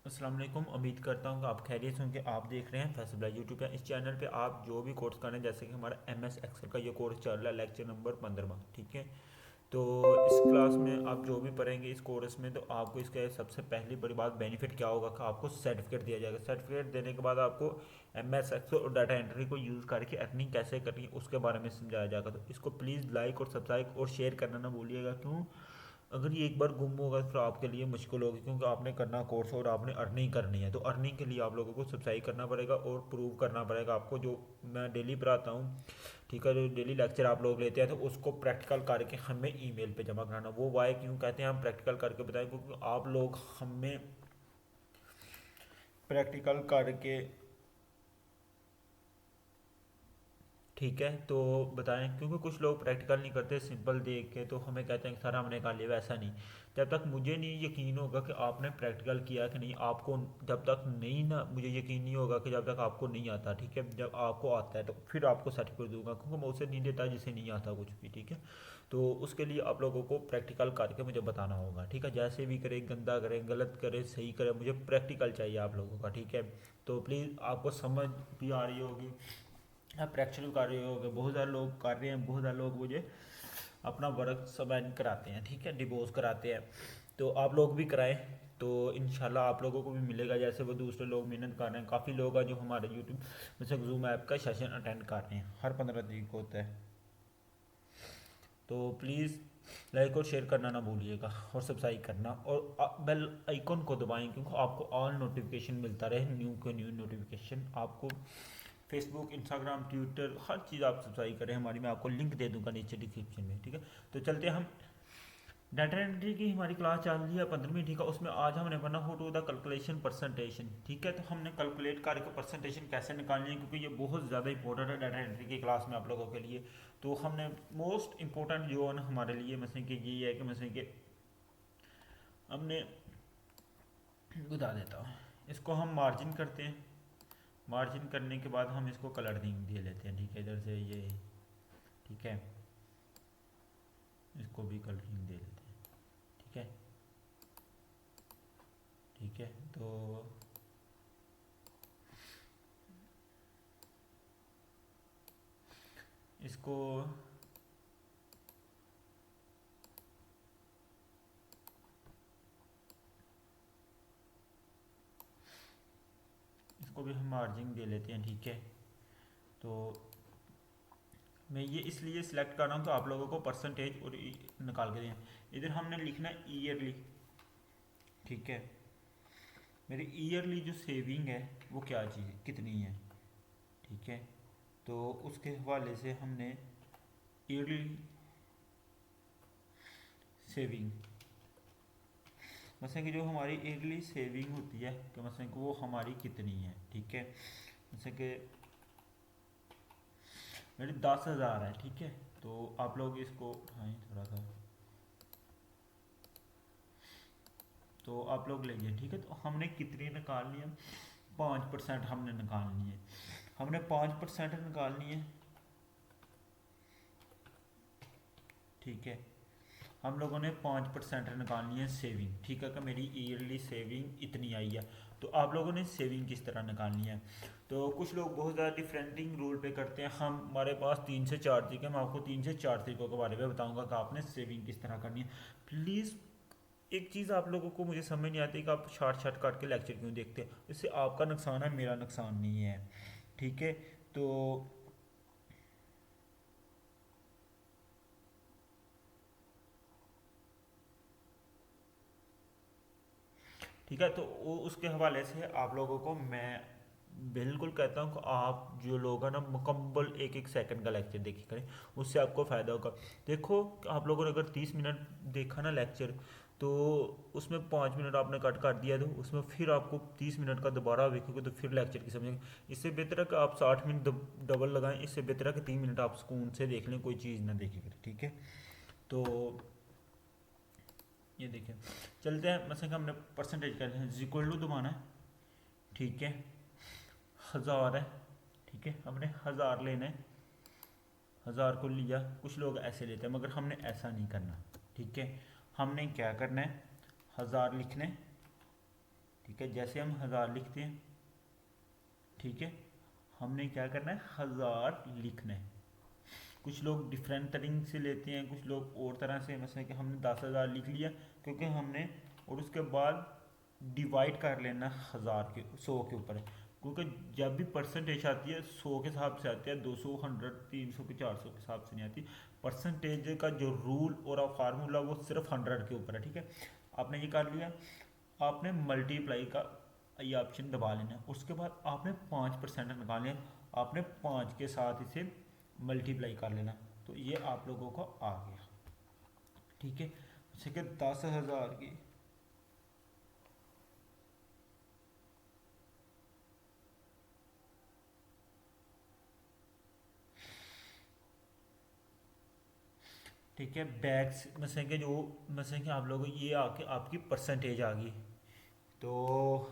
अस्सलाम वालेकुम। उम्मीद करता हूँ कि आप खैरियत होंगे। आप देख रहे हैं फैसला यूट्यूब पे। इस चैनल पे आप जो भी कोर्स कर रहे हैं, जैसे कि हमारा MS एक्सेल का ये कोर्स चल रहा है, लेक्चर नंबर 15वां, ठीक है। तो इस क्लास में आप जो भी पढ़ेंगे इस कोर्स में, तो आपको इसका सबसे पहली बड़ी बात बेनिफिट क्या होगा कि आपको सर्टिफिकेट दिया जाएगा। सर्टिफिकेट देने के बाद आपको MS एक्सेल और डाटा एंट्री को यूज़ करके अर्निंग कैसे करनी है उसके बारे में समझाया जाएगा। तो इसको प्लीज़ लाइक और सब्सक्राइब और शेयर करना ना भूलिएगा। क्यों? अगर ये एक बार गुम होगा तो फिर आपके लिए मुश्किल होगी, क्योंकि आपने करना कोर्स और आपने अर्निंग करनी है। तो अर्निंग के लिए आप लोगों को सब्सक्राइब करना पड़ेगा और प्रूव करना पड़ेगा आपको। जो मैं डेली पढ़ाता हूँ, ठीक है, जो डेली लेक्चर आप लोग लेते हैं, तो उसको प्रैक्टिकल करके हमें ईमेल पे जमा कराना। वो वाई क्यों कहते हैं हम प्रैक्टिकल करके बताएं? क्योंकि आप लोग हमें प्रैक्टिकल करके, ठीक है, तो बताएं। क्योंकि कुछ लोग प्रैक्टिकल नहीं करते, सिंपल देख के तो हमें कहते हैं कि सर हमने कर लिया। वैसा नहीं। जब तक मुझे नहीं यकीन होगा कि आपने प्रैक्टिकल किया कि नहीं, आपको जब तक नहीं ना, मुझे यकीन नहीं होगा कि जब तक आपको नहीं आता, ठीक है। जब आपको आता है तो फिर आपको सर्टिफिकेट दूंगा, क्योंकि मैं उसे नहीं देता जिसे नहीं आता कुछ भी, ठीक है। तो उसके लिए आप लोगों को प्रैक्टिकल करके मुझे बताना होगा, ठीक है। जैसे भी करें, गंदा करें, गलत करें, सही करें, मुझे प्रैक्टिकल चाहिए आप लोगों का, ठीक है। तो प्लीज़, आपको समझ भी आ रही होगी, आप प्रैक्टिकल कर रहे हो। बहुत सारे लोग कर रहे हैं, बहुत सारे लोग मुझे अपना वर्क सबमिट कराते हैं, ठीक है, डिपोज कराते हैं। तो आप लोग भी कराएं, तो इंशाल्लाह आप लोगों को भी मिलेगा, जैसे वो दूसरे लोग मेहनत कर रहे हैं। काफ़ी लोग हैं जो हमारे यूट्यूब में से जूम ऐप का सेशन अटेंड कर रहे हैं, हर 15 तारीख को होता है। तो प्लीज़ लाइक और शेयर करना ना भूलिएगा, और सब्सक्राइब करना, और बेल आइकन को दबाएं, क्योंकि आपको ऑल नोटिफिकेशन मिलता रहे, न्यू के न्यू नोटिफिकेशन आपको। फेसबुक, इंस्टाग्राम, ट्विटर, हर चीज़ आप सब्सक्राइब करें हमारी। मैं आपको लिंक दे दूंगा नीचे डिस्क्रिप्शन में, ठीक है। तो चलते हैं हम। डाटा एंट्री की हमारी क्लास चल रही है 15वीं, ठीक है। उसमें आज हमने पढ़ना हो टू द कैलकुलेशन परसेंटेशन, ठीक है। तो हमने कैलकुलेट करके परसेंटेशन कैसे निकालनी है, क्योंकि ये बहुत ज़्यादा इंपॉर्टेंट है डाटा एंट्री की क्लास में आप लोगों के लिए। तो हमने मोस्ट इंपॉर्टेंट जो है ना हमारे लिए, मसलन कि ये है कि मसलन कि हमने, बता देता हूँ, इसको हम मार्जिन करते हैं। मार्जिन करने के बाद हम इसको कलरिंग दे लेते हैं, ठीक है, इधर से ये, ठीक है, इसको भी कलरिंग दे लेते हैं, ठीक है। ठीक है, तो इसको, इसको भी हम मार्जिन दे लेते हैं, ठीक है। तो मैं ये इसलिए सिलेक्ट कर रहा हूँ तो आप लोगों को परसेंटेज और निकाल के दें। इधर हमने लिखना है ईयरली, ठीक है। मेरी ईयरली जो सेविंग है वो क्या चीज़ कितनी है, ठीक है। तो उसके हवाले से हमने ईयरली सेविंग, मसलन कि जो हमारी ईयरली सेविंग होती है कि मसलन कि वो हमारी कितनी है, ठीक है। जैसे कि मेरी 10,000 है, ठीक है। तो आप लोग इसको उठाएं थोड़ा सा, तो आप लोग लीजिए, ठीक है। तो हमने कितनी निकालनी है? 5% हमने निकालनी है। हमने 5% निकालनी है, ठीक है। हम लोगों ने 5% निकालनी है सेविंग, ठीक है, कि मेरी ईयरली सेविंग इतनी आई है। तो आप लोगों ने सेविंग किस तरह निकालनी है? तो कुछ लोग बहुत ज़्यादा डिफरेंटिंग रूल पे करते हैं। हमारे पास 3 से 4 तरीके, मैं आपको 3 से 4 तरीकों के बारे में बताऊंगा कि आपने सेविंग किस तरह करनी है। प्लीज़, एक चीज़ आप लोगों को मुझे समझ नहीं आती कि आप शार्ट शार्ट काट के लेक्चर क्यों देखते हैं। इससे आपका नुकसान है, मेरा नुकसान नहीं है, ठीक है। तो ठीक है, तो उसके हवाले से आप लोगों को मैं बिल्कुल कहता हूँ कि आप जो लोग हैं ना, मुकम्मल एक एक सेकंड का लेक्चर देखी करें, उससे आपको फ़ायदा होगा। देखो, आप लोगों ने अगर 30 मिनट देखा ना लेक्चर, तो उसमें 5 मिनट आपने कट कर दिया, तो उसमें फिर आपको 30 मिनट का दोबारा देखोगे तो फिर लेक्चर की समझेंगे। इससे बेहतर है कि आप 60 मिनट डबल लगाएं। इससे बेहतर है कि 3 मिनट आप सुकून से देख लें, कोई चीज़ ना देखी करें, ठीक है। तो ये देखिए, चलते हैं। मतलब कि हमने परसेंटेज कर लिया, इक्वल टू दबाना है, ठीक है। 1000 है, ठीक है, हमने 1000 लेना है। 1000 को लिया, कुछ लोग ऐसे लेते हैं, मगर हमने ऐसा नहीं करना, ठीक है। हमने क्या करना है, 1000 लिखने, ठीक है, जैसे हम 1000 लिखते हैं, ठीक है, हमने क्या करना है, 1000 लिखना है। कुछ लोग डिफरेंट तरीके से लेते हैं, कुछ लोग और तरह से, मतलब कि हमने 10,000 लिख लिया क्योंकि हमने, और उसके बाद डिवाइड कर लेना 1000 के 100 के ऊपर, क्योंकि जब भी परसेंटेज आती है 100 के हिसाब से आती है, 200, 100, 300 के 400 के हिसाब से नहीं आती। परसेंटेज का जो रूल और फार्मूला वो सिर्फ 100 के ऊपर है, ठीक है। आपने ये कर लिया, आपने मल्टीप्लाई का ये ऑप्शन दबा लेना, उसके बाद आपने 5% निकालना है, आपने 5 के साथ इसे मल्टीप्लाई कर लेना, तो ये आप लोगों को आ गया, ठीक है। जैसे कि 10,000 की, ठीक है, बैक्स मतलब कि जो, मतलब कि आप लोगों ये आके आपकी परसेंटेज आ गई, तो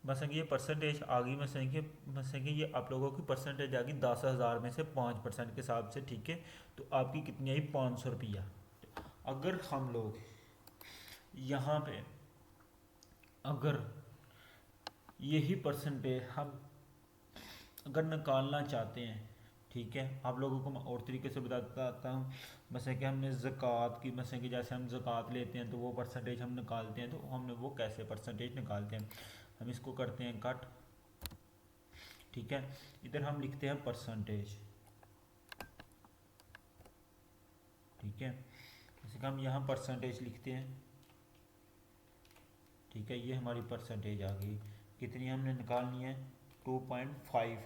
मतलब कि ये परसेंटेज आ गई, मतलब कि ये आप लोगों की परसेंटेज आ गई 10,000 में से 5% के हिसाब से, ठीक है। तो आपकी कितनी आई, 500 रुपया। अगर हम लोग यहाँ पे, अगर यही परसेंटेज हम अगर निकालना चाहते हैं, ठीक है, आप लोगों को मैं और तरीके से बताता हूँ। जैसे कि हमने ज़कात की, मतलब कि जैसे हम ज़कात लेते हैं तो वो परसेंटेज हम निकालते हैं, तो हमने वो कैसे परसेंटेज निकालते हैं, हम इसको करते हैं कट, ठीक है। इधर हम लिखते हैं परसेंटेज, ठीक है, जैसे कि हम यहाँ परसेंटेज लिखते हैं, ठीक है, ये हमारी परसेंटेज आ गई, कितनी हमने निकालनी है, 2.5,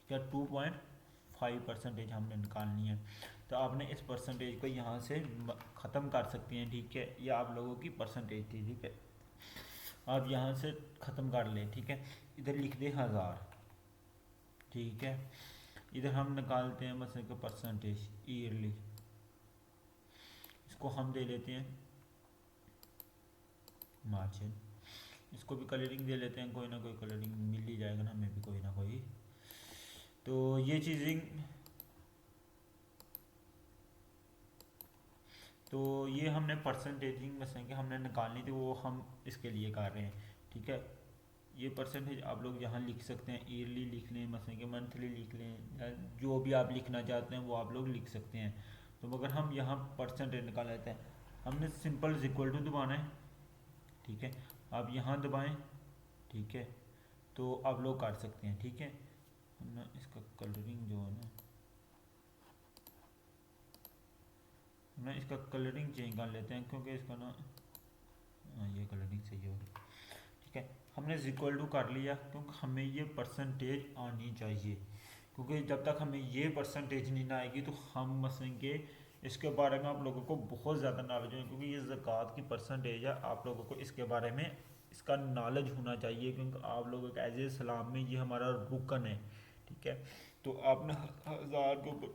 ठीक है, 2.5% हमने निकालनी है। तो आपने इस परसेंटेज को यहाँ से ख़त्म कर सकते हैं, ठीक है, ये आप लोगों की परसेंटेज थी, ठीक है, आप यहाँ से ख़त्म कर लें, ठीक है। इधर लिख दें 1000, ठीक है, इधर हम निकालते हैं मतलब कि परसेंटेज ईयरली, इसको हम दे लेते हैं मार्जिन, इसको भी कलरिंग दे लेते हैं, कोई ना कोई कलरिंग मिल ही जाएगा ना हमें भी, कोई ना कोई। तो ये चीज़ें, तो ये हमने परसेंटेजिंग में कि हमने निकालनी थी, वो हम इसके लिए कर रहे हैं, ठीक है। ये परसेंटेज आप लोग यहाँ लिख सकते हैं, ईयरली लिख लें, मतलब कि मंथली लिख लें, या जो भी आप लिखना चाहते हैं वो आप लोग लिख सकते हैं। तो मगर हम यहाँ परसेंटेज निकाल लेते हैं, हमने सिंपल इक्वल टू दबाना है, ठीक है, आप यहाँ दबाएं, ठीक है, तो आप लोग कर सकते हैं, ठीक है। हम ना इसका कलरिंग जो है ना इसका कलरिंग चेंज कर लेते हैं, क्योंकि इसका ना, ये कलरिंग सही होगी, ठीक है। हमने इक्वल टू कर लिया, क्योंकि हमें ये परसेंटेज आनी चाहिए, क्योंकि जब तक हमें ये परसेंटेज नहीं ना आएगी तो हम मसेंगे, इसके बारे में आप लोगों को बहुत ज़्यादा नॉलेज है, क्योंकि ये ज़कात की परसेंटेज है, आप लोगों को इसके बारे में इसका नॉलेज होना चाहिए, क्योंकि आप लोगों का एज ए सलाम में ये हमारा रुकन है, ठीक है। तो आपने 1000 के ऊपर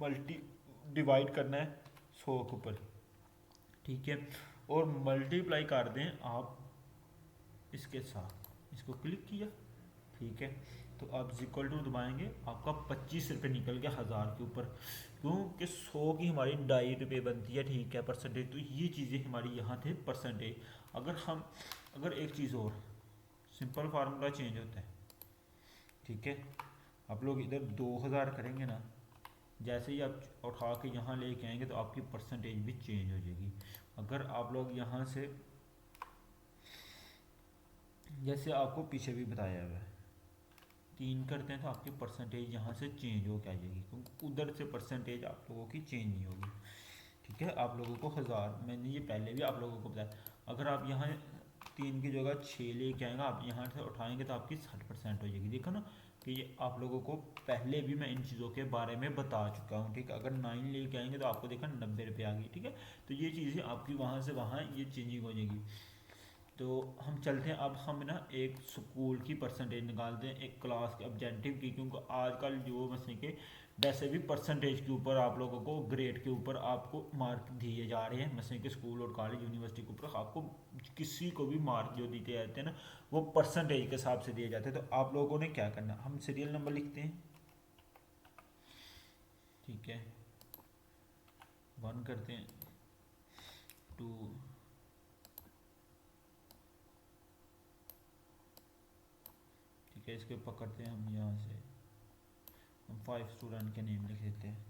मल्टी डिवाइड करना है 100 के ऊपर, ठीक है, और मल्टीप्लाई कर दें आप इसके साथ, इसको क्लिक किया, ठीक है, तो आप इक्वल टू दबाएंगे, आपका 25 रुपये निकल गया 1000 के ऊपर, क्योंकि 100 की हमारी 2.5 रुपये बनती है, ठीक है, परसेंटेज। तो ये चीज़ें हमारी यहाँ थे परसेंटेज। अगर एक चीज़ और, सिंपल फार्मूला चेंज होता है, ठीक है, आप लोग इधर 2000 करेंगे ना, जैसे ही आप उठा के यहाँ लेके आएंगे तो आपकी परसेंटेज भी चेंज हो जाएगी। अगर आप लोग यहाँ से, जैसे आपको पीछे भी बताया हुआ है, 3 करते हैं तो आपकी परसेंटेज यहाँ से चेंज हो के आ जाएगी, क्योंकि उधर से परसेंटेज आप लोगों की चेंज नहीं होगी, ठीक है। आप लोगों को 1000, मैंने ये पहले भी आप लोगों को बताया, अगर आप यहाँ 3 की जगह 6 लेके आएंगे, आप यहाँ से उठाएंगे तो आपकी 60% हो जाएगी, देखो ना कि ये आप लोगों को पहले भी मैं इन चीज़ों के बारे में बता चुका हूँ, ठीक है। अगर 9 लेके आएंगे तो आपको देखा 90 रुपये आ गई, ठीक है। तो ये चीज़ें आपकी वहाँ से वहाँ ये चेंजिंग हो जाएगी। तो हम चलते हैं, अब हम ना एक स्कूल की परसेंटेज निकालते हैं, एक क्लास के ऑब्जेक्टिव की, क्योंकि आजकल जो मतलब के वैसे भी परसेंटेज के ऊपर आप लोगों को, ग्रेड के ऊपर आपको मार्क दिए जा रहे हैं, मतलब कि स्कूल और कॉलेज यूनिवर्सिटी के ऊपर आपको किसी को भी मार्क जो दिए जाते हैं ना, वो परसेंटेज के हिसाब से दिए जाते हैं। तो आप लोगों ने क्या करना, हम सीरियल नंबर लिखते हैं, ठीक है, 1 करते हैं, 2, ठीक है। इसके पकड़ते हैं हम, यहाँ से हम 5 स्टूडेंट के नेम लिख देते हैं।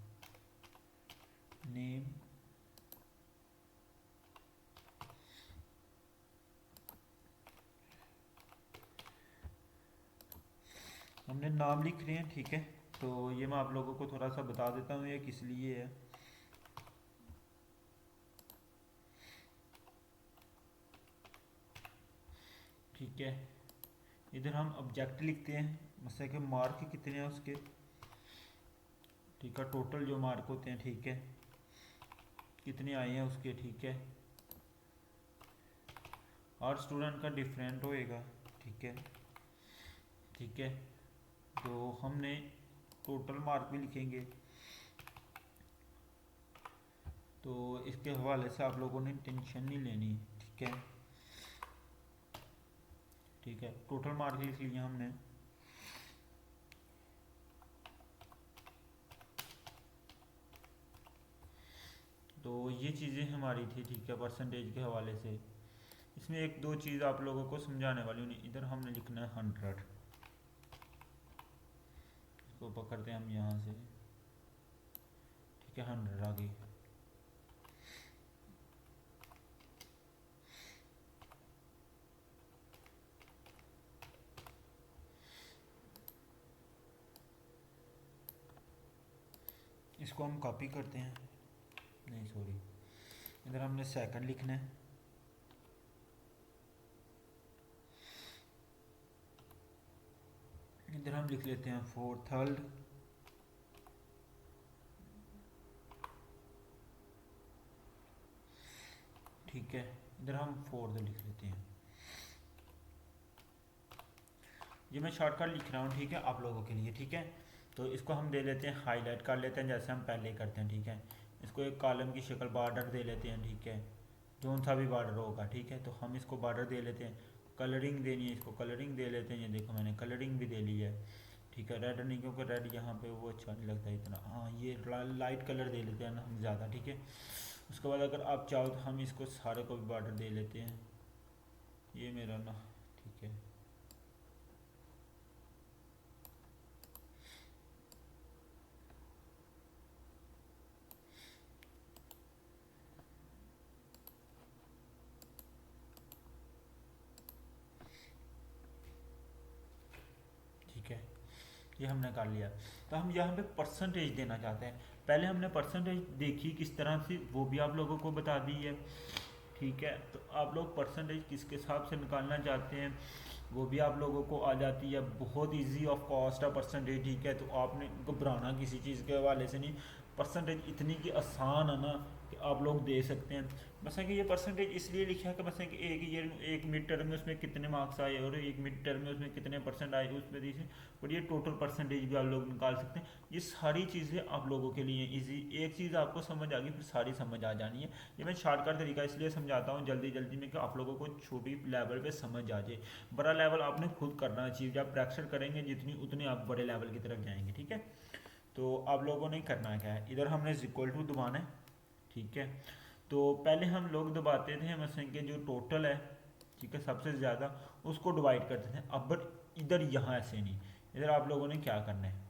नेम, हमने नाम लिख रहे हैं, ठीक है। तो ये मैं आप लोगों को थोड़ा सा बता देता हूँ ये किस लिए है। ठीक है, इधर हम ऑब्जेक्ट लिखते हैं, मतलब कि मार्क कितने हैं उसके, ठीक है। टोटल जो मार्क होते हैं, ठीक है, कितने आए हैं उसके, ठीक है। हर स्टूडेंट का डिफरेंट होएगा, ठीक है, ठीक है। तो हमने टोटल मार्क भी लिखेंगे। तो इसके हवाले से आप लोगों ने टेंशन नहीं लेनी, ठीक है, ठीक है। टोटल मार्क लिख लिया हमने। तो ये चीज़ें हमारी थी, ठीक है, परसेंटेज के हवाले से। इसमें एक दो चीज़ आप लोगों को समझाने वाली हूँ। इधर हमने लिखना है 100, इसको पकड़ते हैं हम यहाँ से, ठीक है। 100 आ गई। इसको हम कॉपी करते हैं, नहीं सॉरी, इधर हमने सेकंड लिखना है, इधर हम लिख लेते हैं 4 थर्ड, ठीक है। इधर हम 4th लिख लेते हैं। ये मैं शॉर्टकट लिख रहा हूँ, ठीक है, आप लोगों के लिए, ठीक है। तो इसको हम दे लेते हैं, हाईलाइट कर लेते हैं जैसे हम पहले करते हैं, ठीक है। इसको एक कॉलम की शक्ल बॉर्डर दे लेते हैं, ठीक है, जो सा भी बॉर्डर होगा, ठीक है। तो हम इसको बॉर्डर दे लेते हैं। कलरिंग देनी है, इसको कलरिंग दे लेते हैं। ये देखो मैंने कलरिंग भी दे ली है, ठीक है। रेड नहीं, क्योंकि रेड यहाँ पे वो अच्छा नहीं लगता इतना। हाँ, ये लाइट कलर दे लेते हैं ना हम ज़्यादा, ठीक है। उसके बाद अगर आप चाहो तो हम इसको सारे को भी बॉर्डर दे लेते हैं। ये मेरा ना, ठीक है, ठीक है, ये हमने कर लिया। तो हम यहाँ पे परसेंटेज देना चाहते हैं। पहले हमने परसेंटेज देखी किस तरह से, वो भी आप लोगों को बता दी है, ठीक है। तो आप लोग परसेंटेज किसके हिसाब से निकालना चाहते हैं वो भी आप लोगों को आ जाती है। बहुत इजी ऑफ कॉस्ट है परसेंटेज, ठीक है। तो आपने घबराना किसी चीज़ के हवाले से नहीं। परसेंटेज इतनी की आसान है ना कि आप लोग दे सकते हैं। mesela कि ये परसेंटेज इसलिए लिखा है कि mesela कि एक ईयर, एक मिड टर्म में उसमें कितने मार्क्स आए और एक मिड टर्म में उसमें कितने परसेंट आए उसमें देखिए। और ये टोटल परसेंटेज भी आप लोग निकाल सकते हैं। ये सारी चीज़ें आप लोगों के लिए इजी। एक चीज़ आपको समझ आ गई फिर सारी समझ आ जानी है। ये मैं शॉर्टकट तरीका इसलिए समझाता हूँ जल्दी जल्दी में कि आप लोगों को छोटी लेवल पे समझ आ जाए। बड़ा लेवल आपने खुद करना चाहिए। जब प्रैक्टिस करेंगे जितनी उतने आप बड़े लेवल की तरफ जाएंगे, ठीक है। तो आप लोगों ने करना क्या है, इधर हमने इक्वल टू दबाना है, ठीक है। तो पहले हम लोग दबाते थे मतलब कि जो टोटल है, ठीक है, सबसे ज़्यादा उसको डिवाइड करते थे। अब बट इधर यहाँ ऐसे नहीं, इधर आप लोगों ने क्या करना है,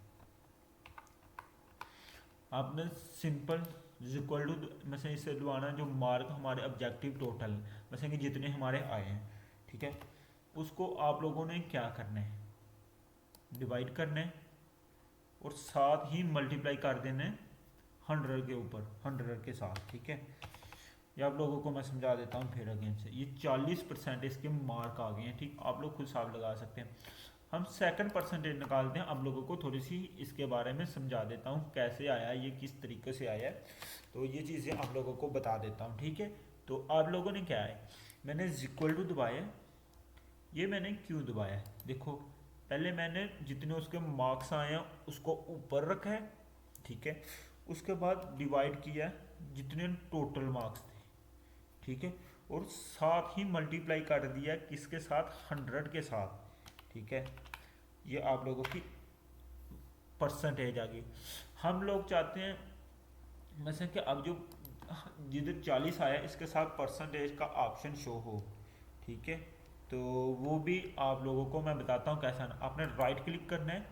आपने सिंपल इक्वल टू मतलब इससे दबाना जो मार्क हमारे ऑब्जेक्टिव टोटल मतलब कि जितने हमारे आए हैं, ठीक है, उसको आप लोगों ने क्या करना है, डिवाइड करना है और साथ ही मल्टीप्लाई कर देना है 100 के ऊपर, 100 के साथ, ठीक है। ये आप लोगों को मैं समझा देता हूँ फिर अगेन से। ये 40% इसके मार्क आ गए हैं, ठीक। आप लोग खुद हिसाब लगा सकते हैं। हम सेकंड परसेंटेज निकालते हैं। आप लोगों को थोड़ी सी इसके बारे में समझा देता हूँ कैसे आया है, ये किस तरीके से आया है। तो ये चीज़ें आप लोगों को बता देता हूँ, ठीक है। तो आप लोगों ने क्या है, मैंने इक्वल टू दबाया, ये मैंने क्यों दबाया है देखो। पहले मैंने जितने उसके मार्क्स आए हैं उसको ऊपर रखा है, ठीक है। उसके बाद डिवाइड किया जितने टोटल मार्क्स थे, ठीक है। और साथ ही मल्टीप्लाई कर दिया किसके साथ, 100 के साथ, ठीक है। ये आप लोगों की परसेंटेज आ गई। हम लोग चाहते हैं मतलब कि अब जो जिधर 40 आया इसके साथ परसेंटेज का ऑप्शन शो हो, ठीक है। तो वो भी आप लोगों को मैं बताता हूँ कैसा आना। आपने राइट क्लिक करना है,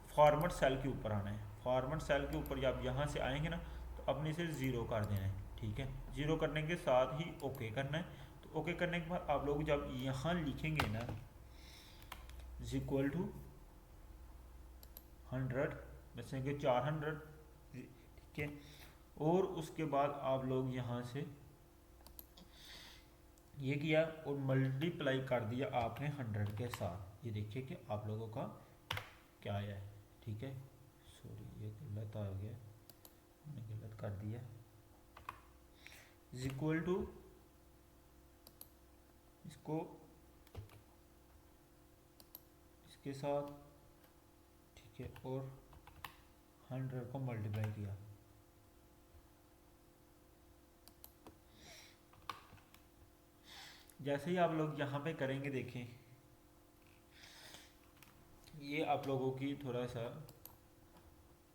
फॉर्मेट सेल के ऊपर आना है। फॉर्मेट सेल के ऊपर जब यहाँ से आएंगे ना तो अपने इसे ज़ीरो कर देना है, ठीक है। ज़ीरो करने के साथ ही ओके करना है। तो ओके करने के बाद आप लोग जब यहाँ लिखेंगे ना इज इक्वल टू 100, जैसे कि 400, ठीक है। और उसके बाद आप लोग यहाँ से ये किया और मल्टीप्लाई कर दिया आपने 100 के साथ। ये देखिए कि आप लोगों का क्या आया है, ठीक है। सॉरी ये गलत आ गया, मैंने गलत कर दिया। इज इक्वल टू इसको इसके साथ, ठीक है, और 100 को मल्टीप्लाई किया। जैसे ही आप लोग यहाँ पे करेंगे देखें, ये आप लोगों की थोड़ा सा,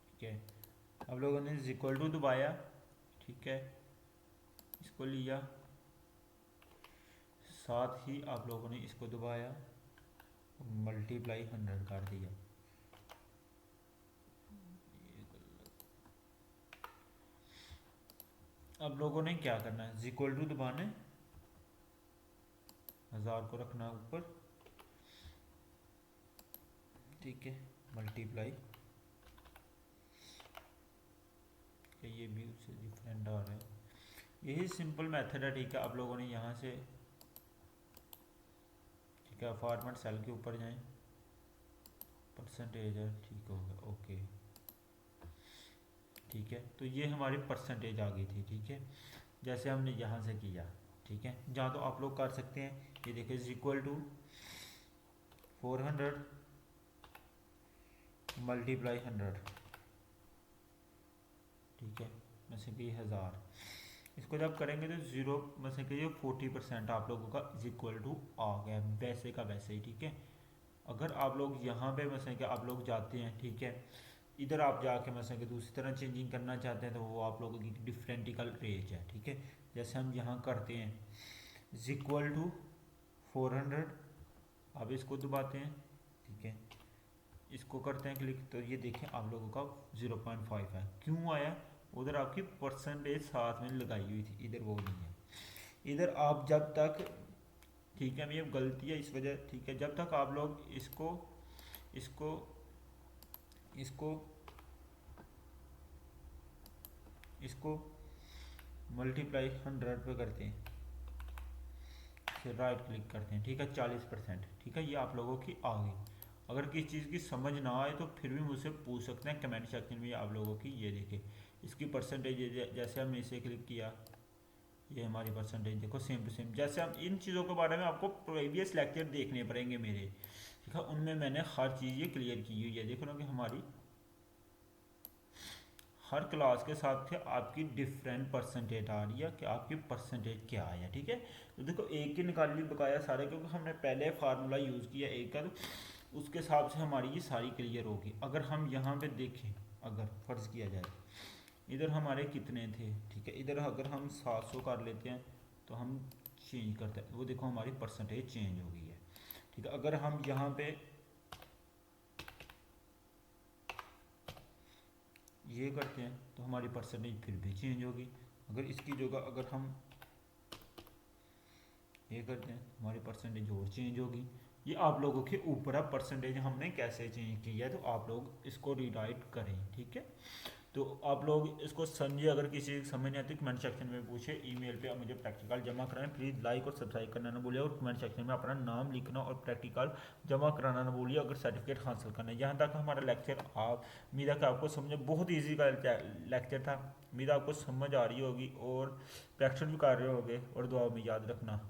ठीक है, आप लोगों ने इक्वल टू दबाया, ठीक है, इसको लिया, साथ ही आप लोगों ने इसको दबाया, मल्टीप्लाई 100 कर दिया। अब लोगों ने क्या करना है, इक्वल टू दबाने, 1000 को रखना ऊपर, ठीक है, मल्टीप्लाई, ये भी उससे डिफरेंट आ रहा है। यही सिंपल मेथड है, ठीक है। आप लोगों ने यहाँ से, ठीक है, फॉर्मेट सेल के ऊपर जाएं, परसेंटेज है, ठीक हो गया, ओके, ठीक है। तो ये हमारी परसेंटेज आ गई थी, ठीक है, जैसे हमने यहाँ से किया, ठीक है। जहाँ तो आप लोग कर सकते हैं, ये देखिए इज इक्वल टू 400 मल्टीप्लाई 100, ठीक है, वैसे कि 1000। इसको जब करेंगे तो जीरो वैसे कि ये 40% आप लोगों का इज इक्वल टू आ गया, वैसे का वैसे ही, ठीक है। अगर आप लोग यहाँ पे वैसे कि आप लोग जाते हैं, ठीक है, इधर आप जाके वैसे कि दूसरी तरह चेंजिंग करना चाहते हैं तो वो आप लोगों की डिफरेंटिकल रेंज है, ठीक है। जैसे हम यहाँ करते हैं इज इक्वल टू 400, अब इसको दबाते हैं, ठीक है, इसको करते हैं क्लिक, तो ये देखें आप लोगों का 0.5 है। क्यों आया, उधर आपकी परसेंटेज साथ में लगाई हुई थी, इधर वो नहीं है। इधर आप जब तक, ठीक है, ये गलती है इस वजह, ठीक है, जब तक आप लोग इसको इसको इसको इसको मल्टीप्लाई 100 पे करते हैं, फिर राइट क्लिक करते हैं, ठीक है, 40%, ठीक है, ये आप लोगों की आ गई। अगर किसी चीज़ की समझ ना आए तो फिर भी मुझसे पूछ सकते हैं कमेंट सेक्शन में। आप लोगों की ये देखें इसकी परसेंटेज, जैसे हमने इसे क्लिक किया, ये हमारी परसेंटेज देखो सेम टू सेम। जैसे हम इन चीज़ों के बारे में आपको प्रीवियस लेक्चर देखने पड़ेंगे मेरे, ठीक है, उनमें मैंने हर चीज़ ये क्लियर की हुई है। देखो ना कि हमारी हर क्लास के साथ के आपकी डिफरेंट परसेंटेज आ रही है कि आपकी परसेंटेज क्या है, ठीक है। तो देखो एक की निकाल ली बकाया सारे, क्योंकि हमने पहले फार्मूला यूज़ किया एक का, तो उसके हिसाब से हमारी ये सारी क्लियर होगी। अगर हम यहाँ पे देखें, अगर फ़र्ज़ किया जाए इधर हमारे कितने थे, ठीक है, इधर अगर हम 700 कर लेते हैं तो हम चेंज करते हैं, वो देखो हमारी परसेंटेज चेंज हो गई है, ठीक है। अगर हम यहाँ पे ये करते हैं तो हमारी परसेंटेज फिर भी चेंज होगी। अगर इसकी जगह अगर हम ये करते हैं तो हमारी परसेंटेज और चेंज होगी। ये आप लोगों के ऊपर है परसेंटेज हमने कैसे चेंज की है, तो आप लोग इसको रीराइट करें, ठीक है। तो आप लोग इसको समझिए, अगर किसी समझ नहीं आती कमेंट सेक्शन में पूछे, ईमेल पे आप मुझे प्रैक्टिकल जमा कराएं। प्लीज़ लाइक और सब्सक्राइब करना ना भूलिए, और कमेंट सेक्शन में अपना नाम लिखना और प्रैक्टिकल जमा कराना ना भूलिए अगर सर्टिफिकेट हासिल करना है। यहाँ तक हमारा लेक्चर आप उम्मीद है कि आपको समझ, बहुत ईजी का लेक्चर था, उम्मीद आपको समझ आ रही होगी और प्रैक्टिस भी कर रहे होगे, और दुआ में याद रखना।